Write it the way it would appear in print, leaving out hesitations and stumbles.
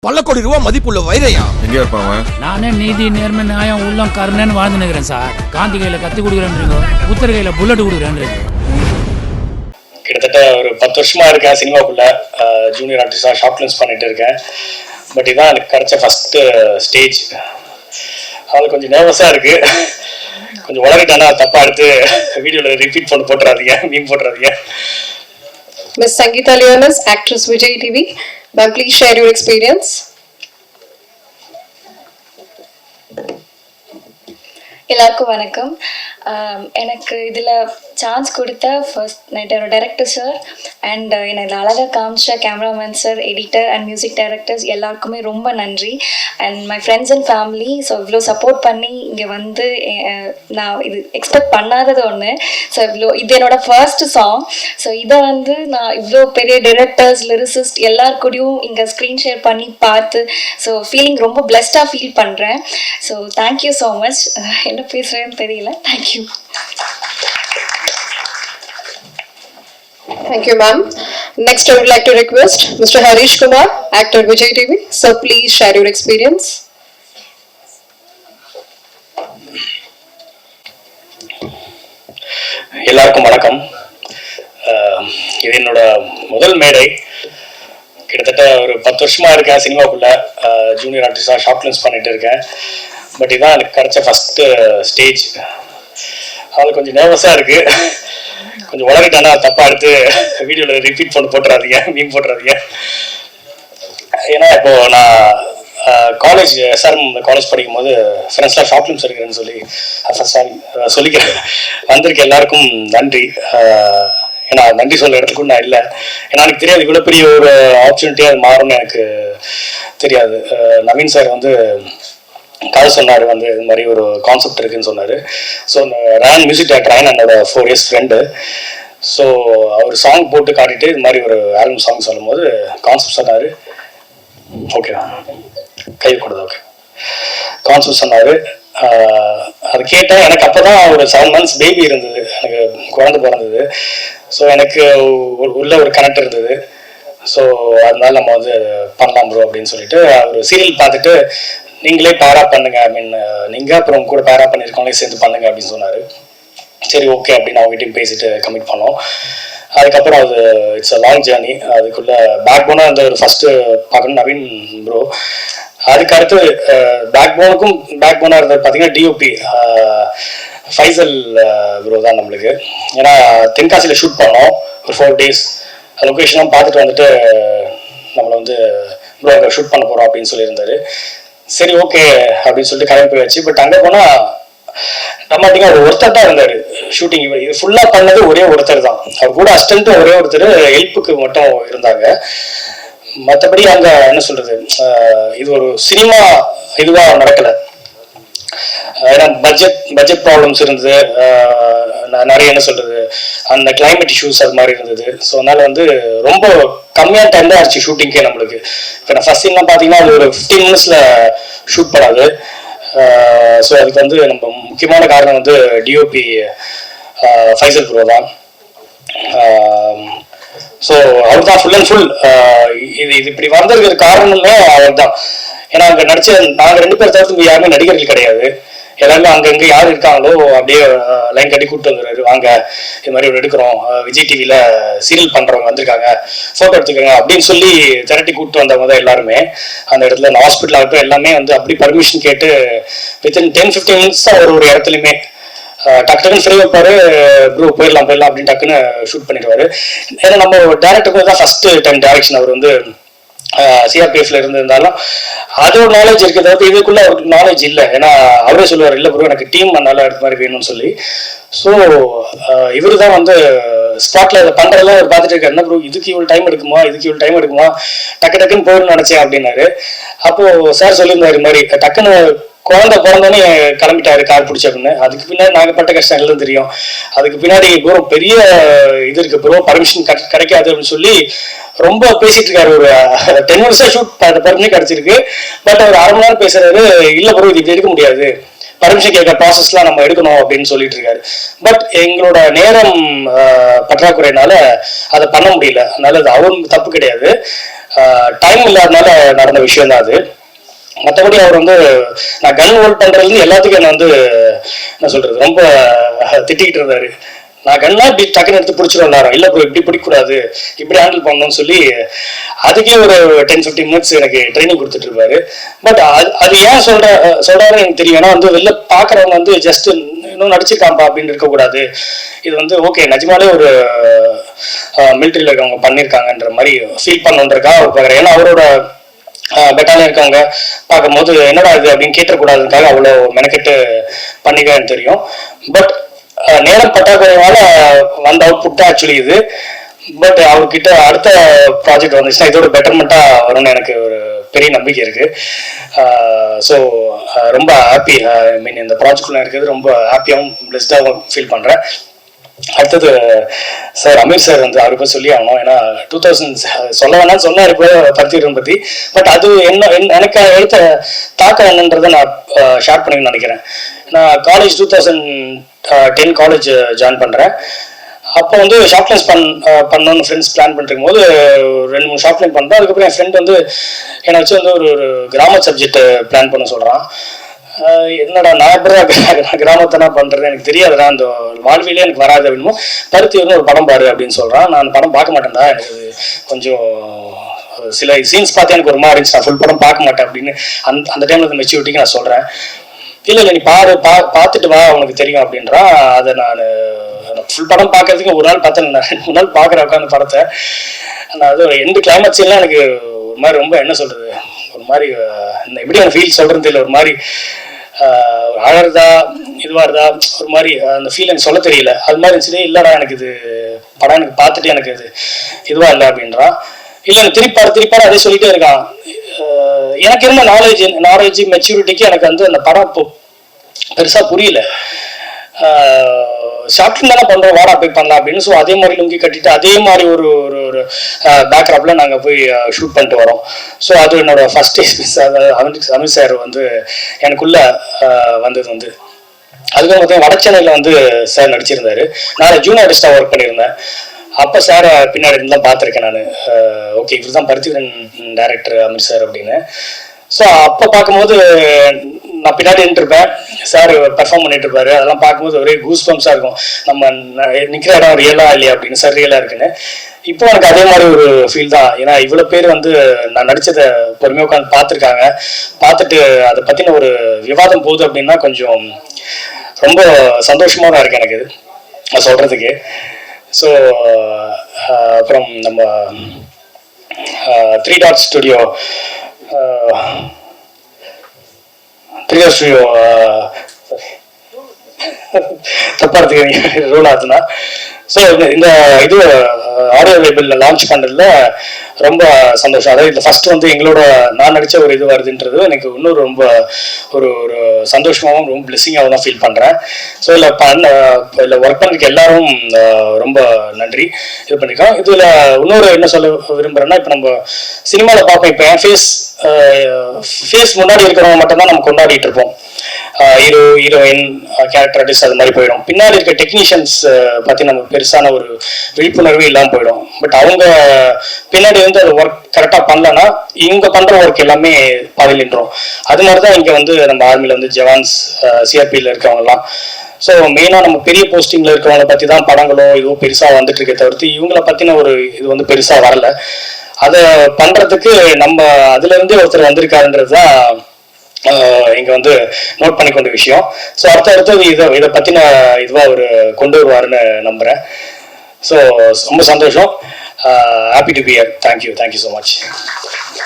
பல கோடி ரூபாய் மதிப்புள்ள வைரையா எங்க இருப்பாங்க? நானே நீதி நேர்மை நியாயம் உள்ளம் கருணன்னு வாழ்ந்து நிற்கிறேன் சார். காந்தி கையில கத்தி கொடுக்குறேன்றீங்க, புத்தர் கையில புல்லட் கொடுக்குறேன்றீங்க. கிட்டத்தட்ட ஒரு 10 வருஷமா இருக்கேன் சினிமாக்குள்ள. ஜூனியர் ஆர்டிஸ்டா ஷார்ட் ஃபிலிம்ஸ் பண்ணிட்டு இருக்கேன். பட் இதான் எனக்கு கிடைச்ச ஃபர்ஸ்ட் ஸ்டேஜ். அவளுக்கு கொஞ்சம் நர்வஸா இருக்கு. கொஞ்சம் உளறிட்டானா தப்பா எடுத்து வீடியோல ரிப்பீட் பண்ணி போட்டுறாதீங்க, மீன் போட்டுறாதீங்க. Miss Sangeeta Leonis, actress Vijay TV. Ma'am, please share your experience. எல்லாருக்கும் வணக்கம். எனக்கு இதில் சான்ஸ் கொடுத்த ஃபர்ஸ்ட் டைரக்டர் சார் அண்ட் என்னை அழகாக காமிச்ச cameraman sir, editor and music directors எல்லாருக்குமே ரொம்ப நன்றி. And my friends and family. So இவ்வளோ சப்போர்ட் பண்ணி இங்கே வந்து நான் இது எக்ஸ்பெக்ட் பண்ணாதது ஒன்று. ஸோ இது என்னோட ஃபர்ஸ்ட் சாங். ஸோ இதை வந்து நான் இவ்வளோ பெரிய டைரக்டர்ஸ், லிரிசிஸ்ட் எல்லாருக்கூடையும் இங்கே ஸ்க்ரீன் ஷேர் பண்ணி பார்த்து ஸோ ஃபீலிங் ரொம்ப பிளெஸ்டாக ஃபீல் பண்ணுறேன். So thank you so much. என்ன பேசுகிறேன்னு தெரியல. Thank you. Thank you, ma'am. Next, I would like to request Mr. Harish Kumar, actor Vijay TV. Sir, please share your experience. எல்லாருக்கும் வணக்கம். இது என்னோட முதல் மேடை. கிட்டத்தட்ட ஒரு 10 வருஷமா இருக்கேன் சினிமாக்குள்ள. ஜூனியர் ஆர்டிஸ்டா ஷார்ட் ஃபிலிம்ஸ் பண்ணிட்டு இருக்கேன். பட் இதான் எனக்கு கிடைச்ச ஃபர்ஸ்ட் ஸ்டேஜ். அவளுக்கு கொஞ்சம் நர்வஸா இருக்கு. கொஞ்சம் உளறிட்டானா தப்பா எடுத்து வீடியோல ரிப்பீட் பண்ணி போட்டுறாதீங்க, மீன் போட்டுறாதீங்க. ஏன்னா இப்போ நான் காலேஜ் காலேஜ் படிக்கும் போது ஃப்ரெண்ட்ஸ்லாம் ஷார்ட் ஃபிலிம்ஸ் எடுக்கிறேன்னு சொல்லி சொல்லிக்கிறேன். வந்திருக்க எல்லாருக்கும் நன்றி. ஏன்னா நன்றி சொல்ல இடத்துக்கு நான் இல்லை. ஏன்னா எனக்கு தெரியாது இவ்வளோ பெரிய ஒரு ஆப்பர்ச்சுனிட்டியாக அது மாறும்னு எனக்கு தெரியாது. நவீன் சார் வந்து கதை சொன்னார், வந்து இது மாதிரி ஒரு கான்செப்ட் இருக்குன்னு சொன்னார். ஸோ இந்த ரேன் மியூசிக் டைரக்டர் ரேன் என்னோட 4 years ஃப்ரெண்டு. ஸோ அவர் சாங் போட்டு காட்டிட்டு இது மாதிரி ஒரு ஆல்பம் சாங் சொல்லும் போது கான்செப்ட் சொன்னார். ஓகே, கை கொடுது. ஓகே, கான்செப்ட் சொன்னார். அது கேட்டால் எனக்கு அப்போ தான் ஒரு 7 months பேபி இருந்தது, எனக்கு குழந்தை பிறந்தது. ஸோ எனக்கு உள்ள ஒரு கனெக்ட் இருந்தது. ஸோ அதனால நம்ம வந்து பண்ணலாம் ப்ரோ அப்படின்னு சொல்லிட்டு ஒரு சீரியல் பார்த்துட்டு நீங்களே பேரா பண்ணுங்க, ஐ மீன் நீங்கள் அப்புறம் கூட பேரா பண்ணியிருக்கவங்களே சேர்ந்து பண்ணுங்க அப்படின்னு சொன்னார். சரி ஓகே அப்படின்னு அவங்ககிட்டையும் பேசிட்டு கமிட் பண்ணோம். அதுக்கப்புறம் அது இட்ஸ் அ லாங் ஜேர்னி. அதுக்குள்ள பேக் போனாக அந்த ஒரு ஃபர்ஸ்ட் பார்க்கணும் நவீன் ப்ரோ. அதுக்கு அடுத்து பேக் போனாக இருந்தது பார்த்தீங்கன்னா டிஓபி ஃபைசல் ப்ரோ தான் நம்மளுக்கு. ஏன்னா தென்காசியில் ஷூட் பண்ணோம் ஒரு 4 days. லொக்கேஷன்லாம் பார்த்துட்டு வந்துட்டு நம்மளை வந்து ப்ரோ அங்கே ஷூட் பண்ண போகிறோம் அப்படின்னு சொல்லியிருந்தாரு. சரி ஓகே அப்படின்னு சொல்லிட்டு கிளம்பி போயாச்சு. பட் அங்கே போனால் ரொமாட்டிக்காக ஒருத்தர் தான் இருந்தார் ஷூட்டிங். இது ஃபுல்லாக பண்ணது ஒரே ஒருத்தர் தான். அவர் கூட அசிஸ்டண்ட்டும் ஒரே ஒருத்தர் ஹெல்ப்புக்கு மட்டும் இருந்தாங்க. மற்றபடி அங்கே என்ன சொல்கிறது, இது ஒரு சினிமா இதுவாக நடக்கலை. ஏன்னா பட்ஜெட் ப்ராப்ளம்ஸ் இருந்தது, நிறைய என்ன சொல்கிறது அந்த கிளைமேட் இஷ்யூஸ் அது மாதிரி இருந்தது. ஸோ அதனால வந்து ரொம்ப கம்மியான டைம் தான் ஆச்சு ஷூட்டிங்கே நம்மளுக்கு. இப்போ நான் ஃபர்ஸ்ட் சீன்லாம் பார்த்தீங்கன்னா அது ஒரு 15 minutes ஷூட் பண்ணாது. ஸோ அதுக்கு வந்து நம்ம முக்கியமான காரணம் வந்து டிஓபி ஃபைசல் ப்ரோ தான். ஸோ அவர் தான் ஃபுல் அண்ட் ஃபுல் இது இப்படி வந்திருக்கிற காரணமே அவர் தான். ஏன்னா அங்கே நடிச்ச நாங்கள் 2 பேர் தவிர்த்து யாருமே நடிகர்கள் கிடையாது. எல்லாருமே அங்கங்கே யார் இருக்காங்களோ அப்படியே லைன் கட்டி கூப்பிட்டு வந்துடுறாரு, வாங்க இது மாதிரி ஒரு எடுக்கிறோம், விஜய் டிவியில் சீரியல் பண்ணுறவங்க வந்திருக்காங்க, ஃபோட்டோ எடுத்துக்கோங்க அப்படின்னு சொல்லி திரட்டி கூப்பிட்டு வந்தவங்க தான் எல்லாருமே. அந்த இடத்துல அந்த ஹாஸ்பிட்டல் ஆகட்டும் எல்லாமே வந்து அப்படி பர்மிஷன் கேட்டு வித்தின் 10-15 minutes தான் ஒரு இடத்துலையுமே டக்குன்னு ஃப்ரீ வைப்பாரு, ப்ரூ போயிடலாம் அப்படின்னு டக்குன்னு ஷூட் பண்ணிடுவாரு. ஏன்னா நம்ம டேரக்டருக்கு தான் ஃபர்ஸ்ட் டைம் டைரக்ஷன். அவர் வந்து சிஆர்பிஎஃப்ல இருந்திருந்தாலும் அது ஒரு நாலேஜ் இருக்குது, அதாவது இதுக்குள்ள அவருக்கு நாலேஜ் இல்லை. ஏன்னா அவரே சொல்லுவார், இல்லை ப்ரோ எனக்கு டீம் நல்லா எடுத்த மாதிரி வேணும்னு சொல்லி. ஸோ இவரு தான் வந்து ஸ்பாட்ல இதை பண்றதெல்லாம் அவர் பார்த்துட்டு இருக்காரு. என்ன ப்ரோ இதுக்கு இவ்வளோ டைம் எடுக்குமா, டக்குன்னு போயிடணும்னு நினைச்சேன் அப்படின்னாரு. அப்போ சார் சொல்லியிருந்தாரு இது மாதிரி டக்குன்னு குழந்தை பிறந்தோன்னே கிளம்பிட்டாரு கார் பிடிச்ச அப்படின்னு. அதுக்கு பின்னாடி நாங்கள் பட்ட கஷ்டம் எல்லாம் தெரியும். அதுக்கு பின்னாடி ப்ரோ பெரிய இது இருக்கு ப்ரோ, பர்மிஷன் கிடைக்காது அப்படின்னு சொல்லி ரொம்ப பேசிட்டு இருக்காரு. ஒரு 10 minutes ஷூட் பர்மிஷன் கிடைச்சிருக்கு. பட் அவர் 1/2 மணி நேரம் பேசுறாரு, இல்லை ப்ரோ இது இப்படி எடுக்க முடியாது, பர்மிஷன் கேட்க ப்ராசஸ்லாம் நம்ம எடுக்கணும் அப்படின்னு சொல்லிட்டு இருக்காரு. பட் எங்களோட நேரம் பற்றாக்குறையினால அதை பண்ண முடியல. அதனால அது அவரும் தப்பு கிடையாது. டைம் இல்லாதனால நடந்த விஷயம் தான் அது. மற்றபடி அவர் வந்து நான் கன் ஹோல்ட் பண்றதுலேருந்து எல்லாத்துக்கும் என்ன வந்து என்ன சொல்றது ரொம்ப திட்டிக்கிட்டு இருந்தாரு. நான் கண்ணா இப்படி டக்குன்னு எடுத்து பிடிச்சிட்டு வந்தாரோ, இல்லை ப்ரோ இப்படி பிடிக்கக்கூடாது, இப்படி ஹேண்டில் பண்ணணும்னு சொல்லி அதுக்கே ஒரு 10-15 மினிட்ஸ் எனக்கு ட்ரைனிங் கொடுத்துட்டு இருப்பாரு. பட் அது ஏன் சொல்றாருன்னு எனக்கு தெரியும். ஏன்னா வந்து வெளில பார்க்குறவங்க வந்து ஜஸ்ட் இன்னும் நடிச்சிருக்காம்பா அப்படின்னு இருக்கக்கூடாது. இது வந்து ஓகே நிஜமாலே ஒரு மிலிட்ரியில் இருக்கவங்க பண்ணியிருக்காங்கன்ற மாதிரி ஃபீல் பண்ணுன்றதுக்காக அவர் பார்க்குறேன். ஏன்னா அவரோட பெட்டாலியன் இருக்கவங்க பார்க்கும்போது என்னடா இது அப்படின்னு கேட்டக்கூடாதுக்காக அவ்வளோ மெனக்கெட்டு பண்ணிக்கன்னு தெரியும். பட் நேரம் பற்றாக்குறையால வந்த அவுட்புட் தான் ஆக்சுவலி இது. பட் அவர்கிட்ட அடுத்த ப்ராஜெக்ட் வந்துச்சுன்னா இதோட பெட்டர்மெண்ட்டா வரும்னு எனக்கு ஒரு பெரிய நம்பிக்கை இருக்கு. ஸோ ரொம்ப ஹாப்பி. ஐ மீன் இந்த ப்ராஜெக்ட்ல இருக்கிறது ரொம்ப ஹாப்பியாகவும் பிளஸ்டாகவும் ஃபீல் பண்றேன். அடுத்தது சார் அமீர் சார் வந்து அவருக்கு சொல்லி ஆகணும். ஏன்னா 2000 சொல்ல வேணாம்னு சொன்னார் இப்போ பருத்திவீரன் பற்றி. பட் அது எனக்கு எடுத்த தாக்கம் என்னன்றதை நான் ஷேர் பண்ணிக்கணும்னு நினைக்கிறேன். நான் காலேஜ் 2010 காலேஜ் ஜாயின் பண்ணுறேன். அப்போ வந்து ஷார்ட் லைன்ஸ் பண்ணணும்னு ஃப்ரெண்ட்ஸ் பிளான் பண்ணிருக்கும் போது 2-3 ஷார்ட் லைன் பண்ணுறோம். அதுக்கப்புறம் என் ஃப்ரெண்ட் வந்து என்னை வச்சு வந்து ஒரு கிராம சப்ஜெக்ட் பிளான் பண்ண சொல்கிறான். என்னடா நான் எப்படி கிராமத்தை பண்ணுறது எனக்கு தெரியாதுடா, அந்த வாழ்விலே எனக்கு வராது அப்படின்னும் பருத்திவீரன் ஒரு படம் பாரு அப்படின்னு சொல்கிறான். நான் படம் பார்க்க மாட்டேன்டா, எனக்கு கொஞ்சம் சில சீன்ஸ் பார்த்து எனக்கு ஒரு மாதிரி இருந்துச்சு, நான் ஃபுல் படம் பார்க்க மாட்டேன் அப்படின்னு அந்த டைமில் இந்த மெச்சூரிட்டிக்கு நான் சொல்கிறேன். இல்லை நீ பார்த்துட்டு வா உனக்கு தெரியும் அப்படின்றான். அதை நான் ஃபுல் படம் பார்க்கறதுக்கு ஒரு நாள் பார்த்தேன், 2 நாள் பார்க்குற உட்காந்து படத்தை. நான் அது எண்டு கிளைமேக்ஸ் எல்லாம் எனக்கு ஒரு மாதிரி ரொம்ப என்ன சொல்கிறது, ஒரு மாதிரி எப்படி எனக்கு ஃபீல் சொல்கிறது தெரியல, ஒரு மாதிரி அழறதா இதுவாக இருந்தா ஒரு மாதிரி அந்த ஃபீல் எனக்கு சொல்ல தெரியல. அது மாதிரி இருந்துச்சு. இல்லைடா எனக்கு இது படம் எனக்கு பார்த்துட்டு எனக்கு இது இதுவாக இல்லை அப்படின்றான். இல்லை திருப்பாரு அதே சொல்லிட்டே இருக்கான். எனக்கு இருந்த நாலேஜ் மெச்சூரிட்டிக்கு எனக்கு வந்து அந்த படம் இப்போ பெருசாக புரியல. ஷார்ட்ஃபிலிம் தானே பண்ணுறோம், வாடா போய் பண்ணலாம் அப்படின்னு. ஸோ அதே மாதிரி லுங்கி கட்டிட்டு அதே மாதிரி ஒரு ஒரு பேக்ராப்ல நாங்கள் போய் ஷூட் பண்ணிட்டு வரோம். ஸோ அது என்னோட ஃபர்ஸ்ட் எக்ஸ்பீரியன்ஸ். அமித் சார் வந்து எனக்குள்ள வந்தது வந்து அதுக்கப்புறம் பார்த்தீங்கன்னா வடச்சென்னையில் வந்து சார் நடிச்சிருந்தாரு. நான் ஜூனியர் ஆர்டிஸ்டாக ஒர்க் பண்ணியிருந்தேன். அப்போ சார் பின்னாடி இருந்தால் பார்த்துருக்கேன் நான். ஓகே இவர் தான் பருத்திவீரன் டைரக்டர் அமீர் சார் அப்படின்னு. ஸோ அப்போ பார்க்கும்போது நான் பின்னாடி நின்றுருப்பேன், சார் பெர்ஃபார்ம் பண்ணிட்டு இருப்பாரு. அதெல்லாம் பார்க்கும்போது ஒரே கூஸ் பம்ப்ஸாக இருக்கும், நம்ம நிற்கிற இடம் ரியலா இல்லையா அப்படின்னு. சார் ரியலாக இருக்குன்னு இப்போ எனக்கு அதே மாதிரி ஒரு ஃபீல் தான். ஏன்னா இவ்வளோ பேர் வந்து நான் நடித்ததை பொறுமையாக உட்காந்து பார்த்துருக்காங்க. பார்த்துட்டு அதை பற்றின ஒரு விவாதம் போகுது அப்படின்னா கொஞ்சம் ரொம்ப சந்தோஷமாக தான் இருக்கு எனக்கு இது நான் சொல்கிறதுக்கு. ஸோ அப்புறம் நம்ம 3 Dots ஸ்டுடியோ தப்பா எடுத்துக்கிறீங்க ரூல் ஆகுதுன்னா. ஸோ இந்த இது ஆடியோ லேபிளில் லான்ச் பண்ணுறதுல ரொம்ப சந்தோஷம். அதாவது இந்த ஃபர்ஸ்ட் வந்து எங்களோட நான் நடித்த ஒரு இது வருதுன்றது எனக்கு இன்னொரு ரொம்ப ஒரு ஒரு சந்தோஷமாகவும் ரொம்ப பிளெஸிங்காகவும் தான் ஃபீல் பண்ணுறேன். ஸோ இதில் ஒர்க் பண்ணுறதுக்கு எல்லாரும் ரொம்ப நன்றி இது பண்ணியிருக்கோம். இதில் இன்னொரு என்ன சொல்ல விரும்புகிறேன்னா, இப்போ நம்ம சினிமாவில் பார்ப்போம், இப்போ என் ஃபேஸ் முன்னாடி இருக்கிறவங்க மட்டும்தான் நம்ம கொண்டாடிட்டு இருப்போம். ஹீரோ ஹீரோயின் கேரக்டர் ஆர்டிஸ்ட் அது மாதிரி போயிடும். பின்னாடி இருக்க டெக்னீஷியன்ஸ் பற்றி நம்ம பெருசான ஒரு விழிப்புணர்வு இல்லாமல் போயிடும். பட் அவங்க பின்னாடி வந்து அது ஒர்க் கரெக்டாக பண்ணலன்னா இவங்க பண்ணுற ஒர்க் எல்லாமே பாதிலின்றோம். அது மாதிரி தான் இங்கே வந்து நம்ம ஆர்மியில் வந்து ஜவான்ஸ் சிஆர்பியில் இருக்கவங்கலாம். ஸோ மெயினாக நம்ம பெரிய போஸ்டிங்கில் இருக்கிறவங்கள பற்றி தான் படங்களோ இதுவோ பெருசாக வந்துட்டு இருக்கே தவிர்த்து இவங்களை பற்றின ஒரு இது வந்து பெருசாக வரல. அதை பண்ணுறதுக்கு நம்ம அதுலேருந்தே ஒருத்தர் வந்திருக்காருன்றது தான் இங்கே வந்து நோட் பண்ணி கொண்ட விஷயம். ஸோ அடுத்தது இதை பற்றின இதுவாக ஒரு கொண்டு வருவாருன்னு நம்புகிறேன். ஸோ ரொம்ப சந்தோஷம். Happy to be here. Thank you so much.